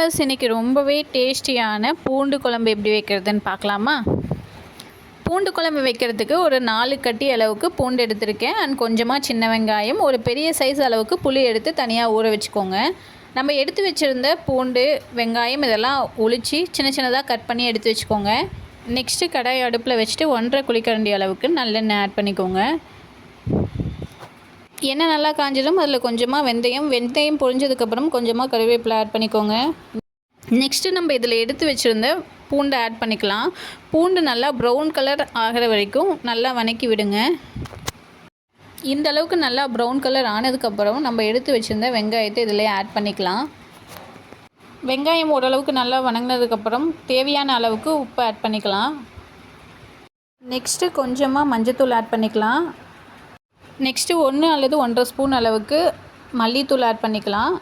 Viewers, இன்றைக்கி ரொம்பவே டேஸ்டியான பூண்டு குழம்பு எப்படி வைக்கிறதுன்னு பார்க்கலாமா? பூண்டு குழம்பு வைக்கிறதுக்கு ஒரு 4 கட்டி அளவுக்கு பூண்டு எடுத்திருக்கேன். அண்ட் கொஞ்சமாக சின்ன வெங்காயம், ஒரு பெரிய சைஸ் அளவுக்கு புளி எடுத்து தனியாக ஊற வச்சுக்கோங்க. நம்ம எடுத்து வச்சுருந்த பூண்டு, வெங்காயம் இதெல்லாம் ஒளிச்சு சின்ன சின்னதாக கட் பண்ணி எடுத்து வச்சுக்கோங்க. நெக்ஸ்ட்டு கடாய் அடுப்பில் வச்சுட்டு 1.5 குழிக்கரண்டி அளவுக்கு நல்லெண்ணெய் ஆட் பண்ணிக்கோங்க. எண்ணெய் நல்லா காஞ்சதும் அதில் கொஞ்சமாக வெந்தயம் பொரிஞ்சதுக்கப்புறம் கொஞ்சமாக கருவேப்பிலை ஆட் பண்ணிக்கோங்க. நெக்ஸ்ட்டு நம்ம இதில் எடுத்து வச்சுருந்த பூண்டை ஆட் பண்ணிக்கலாம். பூண்டு நல்லா ப்ரௌன் கலர் ஆகிற வரைக்கும் நல்லா வதக்கி விடுங்க. இந்த அளவுக்கு நல்லா ப்ரௌன் கலர் ஆனதுக்கப்புறம் நம்ம எடுத்து வச்சுருந்த வெங்காயத்தை இதில் ஆட் பண்ணிக்கலாம். வெங்காயம் ஓரளவுக்கு நல்லா வதங்கினதுக்கப்புறம் தேவையான அளவுக்கு உப்பு ஆட் பண்ணிக்கலாம். நெக்ஸ்ட்டு கொஞ்சமாக மஞ்சத்தூள் ஆட் பண்ணிக்கலாம். நெக்ஸ்ட்டு 1 அல்லது 1.5 ஸ்பூன் அளவுக்கு மல்லித்தூள் ஆட் பண்ணிக்கலாம்.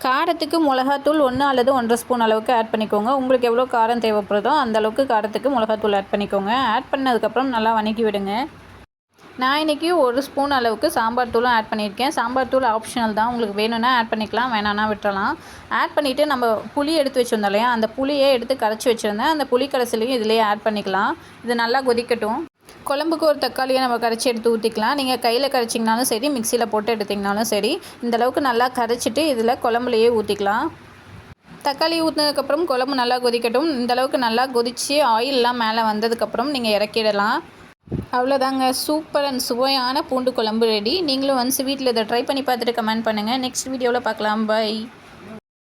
காரத்துக்கு மிளகாத்தூள் 1 அல்லது 1.5 ஸ்பூன் அளவுக்கு ஆட் பண்ணிக்கோங்க. உங்களுக்கு எவ்வளோ காரம் தேவைப்படுதோ அந்தளவுக்கு காரத்துக்கு மிளகாத்தூள் ஆட் பண்ணிக்கோங்க. ஆட் பண்ணதுக்கப்புறம் நல்லா வதக்கி விடுங்க. நான் இன்றைக்கி 1 ஸ்பூன் அளவுக்கு சாம்பார் தூளும் ஆட் பண்ணியிருக்கேன். சாம்பார் தூள் ஆப்ஷனல் தான், உங்களுக்கு வேணும்னா ஆட் பண்ணிக்கலாம், வேணான்னா விட்டுறலாம். ஆட் பண்ணிவிட்டு நம்ம புளி எடுத்து வச்சுருந்தோம் இல்லையா, அந்த புளியை எடுத்து கரைச்சி வச்சுருந்தேன். அந்த புளி கரைசலையும் இதிலேயே ஆட் பண்ணிக்கலாம். இது நல்லா கொதிக்கட்டும். குழம்புக்கு ஒரு தக்காளியை நம்ம கரைச்சி எடுத்து ஊற்றிக்கலாம். நீங்கள் கையில் கரைச்சிங்கனாலும் சரி, மிக்சியில் போட்டு எடுத்திங்கனாலும் சரி, இந்தளவுக்கு நல்லா கரைச்சிட்டு இதில் குழம்புலையே ஊற்றிக்கலாம். தக்காளி ஊற்றினதுக்கப்புறம் குழம்பு நல்லா கொதிக்கட்டும். இந்தளவுக்கு நல்லா கொதித்து ஆயிலெலாம் மேலே வந்ததுக்கப்புறம் நீங்கள் இறக்கிடலாம். அவ்வளோதாங்க, சூப்பர் அண்ட் சுவையான பூண்டு குழம்பு ரெடி. நீங்களும் ஒன்ஸ் வீட்டில் இதை ட்ரை பண்ணி பார்த்துட்டு கமெண்ட் பண்ணுங்கள். நெக்ஸ்ட் வீடியோவில் பார்க்கலாம். பை.